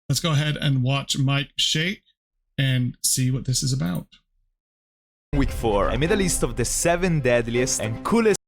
let's go ahead and watch Mike shake and see what this is about. Week 4, I made a list of the 7 deadliest and coolest.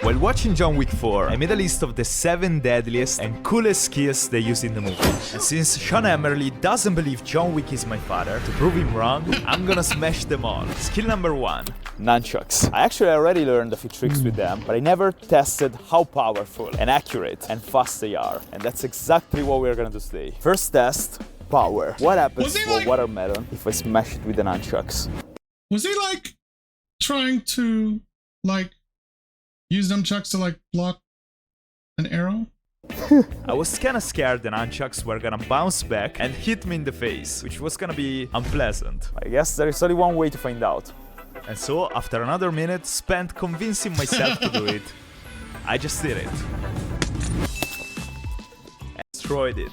While watching John Wick 4, I made a list of the 7 deadliest and coolest skills they used in the movie. And since Sean Hammerly doesn't believe John Wick is my father, to prove him wrong, I'm gonna smash them all. Skill number 1. Nunchucks. I actually already learned a few tricks with them, but I never tested how powerful and accurate and fast they are. And that's exactly what we're gonna do today. First test, power. What happens to a watermelon if I smash it with the nunchucks? Was he like trying to like use nunchucks to like block an arrow? I was kinda scared the nunchucks were gonna bounce back and hit me in the face, which was gonna be unpleasant. I guess there is only one way to find out. And so, after another minute spent convincing myself to do it, I just did it. And destroyed it.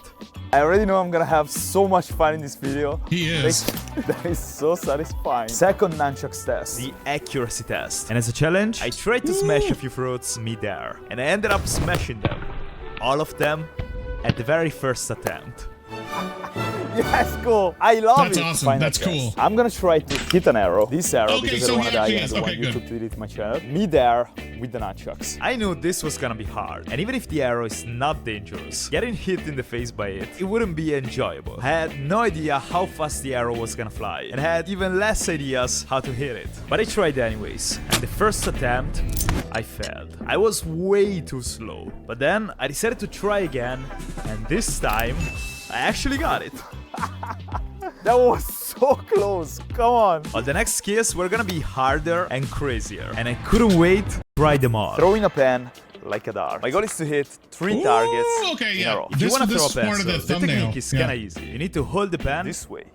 I already know I'm gonna have so much fun in this video. He is. That is so satisfying. Second nunchucks test. The accuracy test. And as a challenge, I tried to smash a few fruits mid-air. And I ended up smashing them. All of them at the very first attempt. Yes, cool. I love it. That's awesome. That's cool. I'm gonna try to hit an arrow. This arrow, Okay, because I so don't wanna he die actually and I is. don't want Okay, YouTube to delete my channel. Mid-air with the nunchucks. I knew this was gonna be hard. And even if the arrow is not dangerous, getting hit in the face by it, it wouldn't be enjoyable. I had no idea how fast the arrow was gonna fly. And I had even less ideas how to hit it. But I tried anyways. And the first attempt, I failed. I was way too slow. But then I decided to try again. And this time, I actually got it. That was so close, come on. All the next skills were gonna be harder and crazier. And I couldn't wait to try them all. Throwing a pen like a dart. My goal is to hit 3 targets in a row. If you wanna throw a pencil, the technique is kinda easy. You need to hold the pen this way.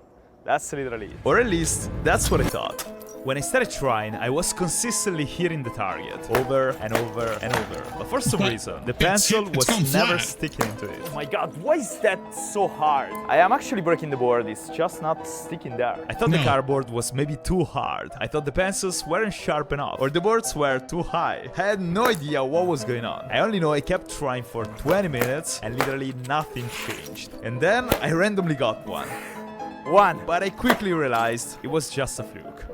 That's literally it. Or at least, that's what I thought. When I started trying, I was consistently hitting the target over and over and over. But for some reason, the pencil was never sticking into it. Oh my god, why is that so hard? I am actually breaking the board, it's just not sticking there. I thought the cardboard was maybe too hard. I thought the pencils weren't sharp enough, or the boards were too high. I had no idea what was going on. I only know I kept trying for 20 minutes and literally nothing changed. And then I randomly got one. But I quickly realized it was just a fluke.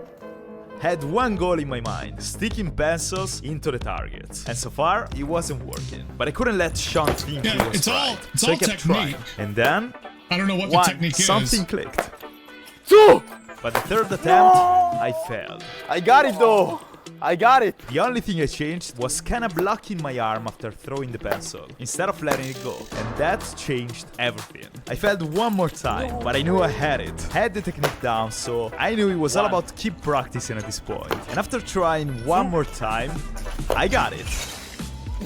Had one goal in my mind, sticking pencils into the targets. And so far, it wasn't working. But I couldn't let Sean think it was right. So I kept trying. And then, I don't know what the technique is. Something clicked. 2! But the third attempt, I failed. I got it though! I got it! The only thing I changed was kinda blocking my arm after throwing the pencil, instead of letting it go. And that changed everything. I failed one more time, but I knew I had it. I had the technique down, so I knew it was all about keep practicing at this point. And after trying one more time, I got it.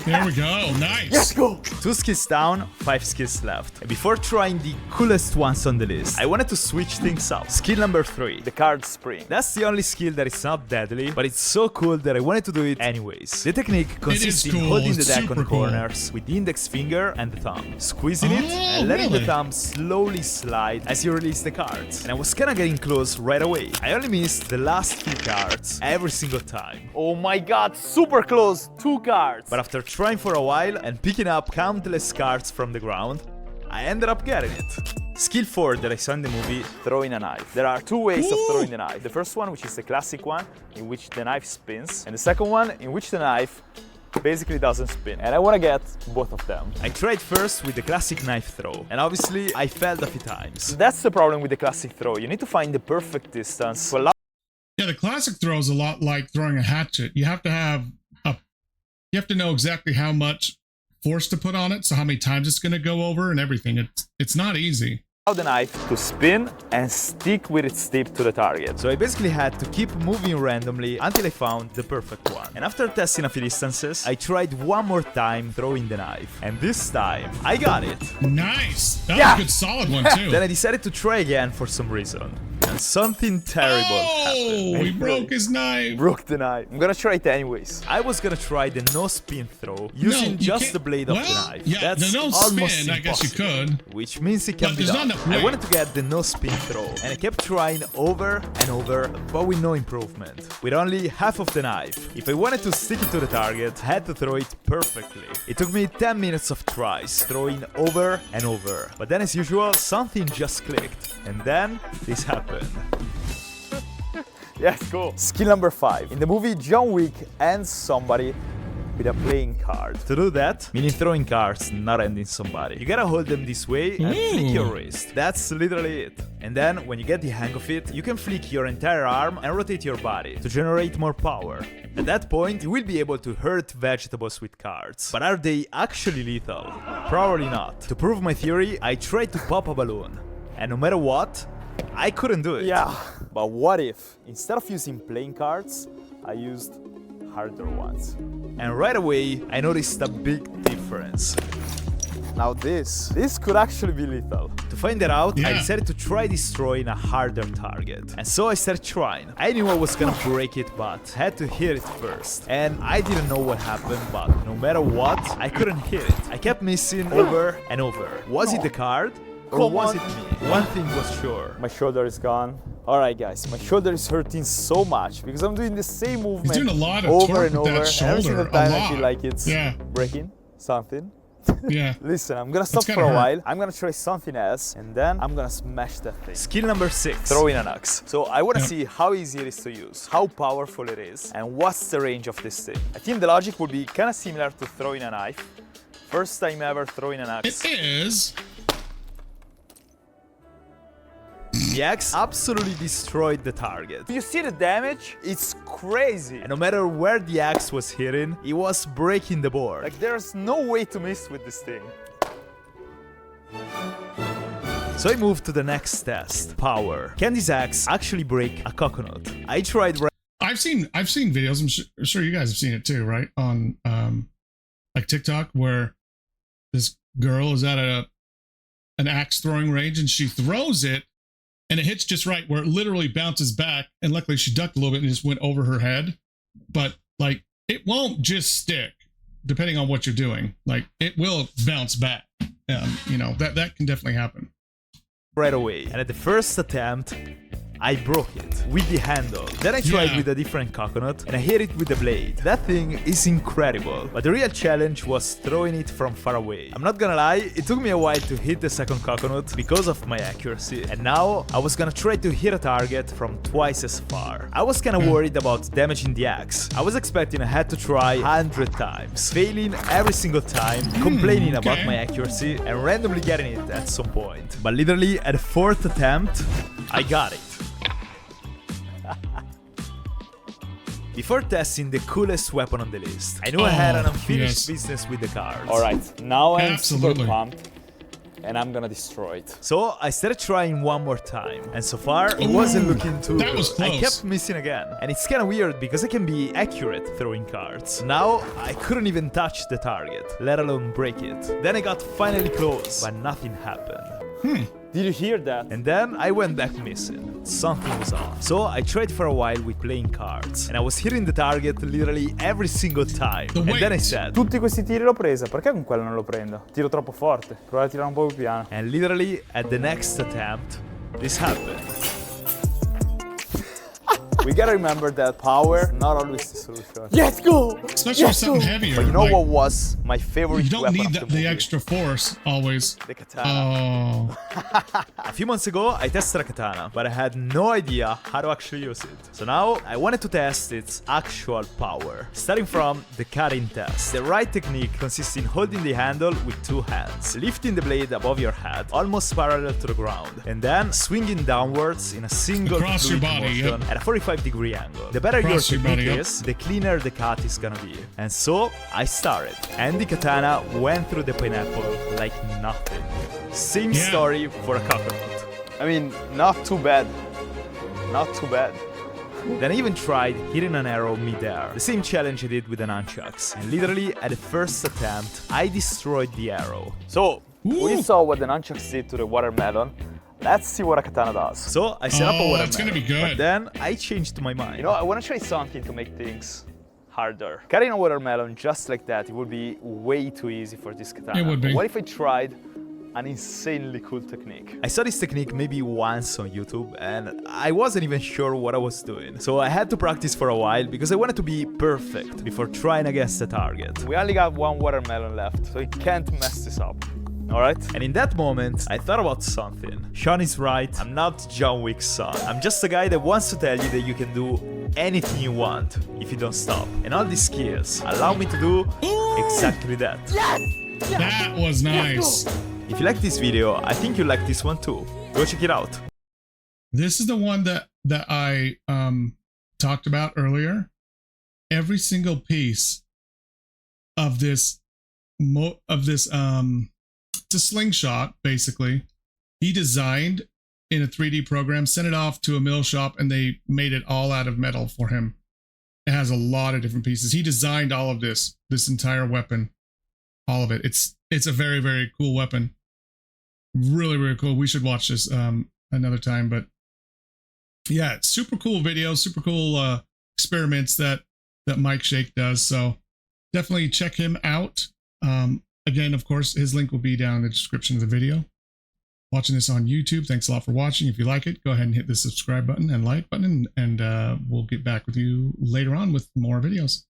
There we go, nice. Let's go! 2 skills down, 5 skills left. And before trying the coolest ones on the list, I wanted to switch things up. Skill number 3, the card spring. That's the only skill that is not deadly, but it's so cool that I wanted to do it anyways. The technique consists in holding the deck on the corners with the index finger and the thumb, squeezing it and letting the thumb slowly slide as you release the cards. And I was kinda getting close right away. I only missed the last few cards every single time. Oh my god, super close, 2 cards. But after trying for a while and picking up countless cards from the ground, I ended up getting it. Skill 4 that I saw in the movie, throwing a knife. There are 2 ways of throwing the knife. The first one, which is the classic one, in which the knife spins, and the second one, in which the knife basically doesn't spin. And I want to get both of them. I tried first with the classic knife throw, and obviously I failed a few times. That's the problem with the classic throw. You need to find the perfect distance to allow. Yeah, the classic throw is a lot like throwing a hatchet. You have to know exactly how much force to put on it, so how many times it's going to go over and everything. It's not easy. The knife to spin and stick with its tip to the target. So I basically had to keep moving randomly until I found the perfect one. And after testing a few distances, I tried one more time throwing the knife. And this time, I got it. Nice! That was a good solid one too. Then I decided to try again for some reason. And something terrible happened. Oh, he broke his knife. Broke the knife. I'm gonna try it anyways. I was gonna try the no spin throw using you just can't- the blade of the well, knife. yeah, That's the no almost spin, I guess you impossible, could. which means it can But be there's done. not enough I weight. wanted to get the no spin throw, and I kept trying over and over, but with no improvement. With only half of the knife. If I wanted to stick it to the target, I had to throw it perfectly. It took me 10 minutes of tries, throwing over and over. But then as usual, something just clicked. And then this happened. Yes, cool. Skill number 5. In the movie, John Wick ends somebody with a playing card. To do that, meaning throwing cards, not ending somebody, you gotta hold them this way and flick your wrist. That's literally it. And then, when you get the hang of it, you can flick your entire arm and rotate your body to generate more power. At that point, you will be able to hurt vegetables with cards. But are they actually lethal? Probably not. To prove my theory, I tried to pop a balloon. And no matter what, I couldn't do it. Yeah. But what if, instead of using playing cards, I used harder ones? And right away, I noticed a big difference. Now this could actually be lethal. To find that out, I Yeah. decided to try destroying a harder target. And so I started trying. I knew I was gonna break it, but had to hit it first. And I didn't know what happened, but no matter what, I couldn't hit it. I kept missing over and over. Was it the card? Or Come was on. it me? One thing was sure. My shoulder is gone. Alright guys, my shoulder is hurting so much because I'm doing the same movement doing a lot of over torque and with that over. Every single shoulder, a time I lot. feel like it's Yeah. breaking something. Yeah. Listen, I'm gonna stop It's for a gonna hurt. while. I'm gonna try something else and then I'm gonna smash that thing. Skill number 6. Throwing an axe. So I wanna Yeah. see how easy it is to use, how powerful it is, and what's the range of this thing. I think the logic would be kinda similar to throwing a knife. First time ever throwing an axe. It is. The axe absolutely destroyed the target. You see the damage? It's crazy. And no matter where the axe was hitting, it was breaking the board. Like there's no way to miss with this thing. So I moved to the next test, power. Can this axe actually break a coconut? I tried I've seen videos. I'm sure you guys have seen it too, right? On like TikTok, where this girl is at an axe throwing range and she throws it, and it hits just right where it literally bounces back. And luckily, she ducked a little bit and just went over her head. But like, it won't just stick, depending on what you're doing. Like, it will bounce back. You know, that can definitely happen. right away. And at the first attempt, I broke it with the handle. Then I tried with a different coconut and I hit it with the blade. That thing is incredible. But the real challenge was throwing it from far away. I'm not gonna lie, it took me a while to hit the second coconut because of my accuracy. And now I was gonna try to hit a target from twice as far. I was kinda worried about damaging the axe. I was expecting I had to try 100 times, failing every single time, complaining about my accuracy and randomly getting it at some point. But literally at the fourth attempt, I got it. Before testing the coolest weapon on the list, I knew I had an unfinished business with the cards. Alright, now I'm super Absolutely. pumped and I'm gonna destroy it. So I started trying one more time, and so far it wasn't looking too that was good. I close. kept missing again, and it's kinda weird because I can be accurate throwing cards. Now I couldn't even touch the target, let alone break it. Then I got finally close, but nothing happened. Did you hear that? And then I went back missing. Something was off. So I tried for a while with playing cards, and I was hitting the target literally every single time. The And then I weight. said, Tutti questi tiri l'ho presa, perché con quello non lo prendo? Tiro troppo forte, prova a tirare un po' più piano. and literally at the next attempt, this happened. We gotta remember that power, not always the solution. Let's go! Especially with something heavier. But you know like, what was my favorite you don't weapon need of the movie? extra force always. The katana. Oh, A few months ago, I tested a katana, but I had no idea how to actually use it. So now, I wanted to test its actual power. Starting from the cutting test. The right technique consists in holding the handle with two hands, lifting the blade above your head, almost parallel to the ground, and then swinging downwards in a single Across your fluid body, motion yep. at a 45-degree angle. The better Across your your technique body, yep. is, the cleaner the cut is gonna be. And so, I started. And the katana went through the pineapple like nothing. Same Yeah. story for a coconut. I mean, not too bad. Not too bad. Then I even tried hitting an arrow mid-air, the same challenge I did with the nunchucks. And literally, at the first attempt, I destroyed the arrow. So, we Ooh. saw what the nunchucks did to the watermelon. Let's see what a katana does. So I set up a watermelon. That's gonna be good. But then I changed my mind. You know, I want to try something to make things harder. Cutting a watermelon just like that, it would be way too easy for this katana. It would be. What if I tried an insanely cool technique? I saw this technique maybe once on YouTube and I wasn't even sure what I was doing. So I had to practice for a while because I wanted to be perfect before trying against the target. We only got one watermelon left, so we can't mess this up. Alright? And in that moment, I thought about something. Sean is right, I'm not John Wick's son. I'm just a guy that wants to tell you that you can do anything you want if you don't stop. And all these skills allow me to do exactly that. Yes! That was nice. If you like this video, I think you like this one too. Go check it out. This is the one that I talked about earlier. Every single piece of this it's a slingshot, basically. He designed in a 3D program, sent it off to a mill shop, and they made it all out of metal for him. It has a lot of different pieces. He designed all of this entire weapon, all of it. It's a very, very cool weapon. Really, really cool. We should watch this another time, but yeah, it's super cool videos, super cool experiments that Mike Shake does. So definitely check him out. Again, of course, his link will be down in the description of the video. Watching this on YouTube, thanks a lot for watching. If you like it, go ahead and hit the subscribe button and like button, and we'll get back with you later on with more videos.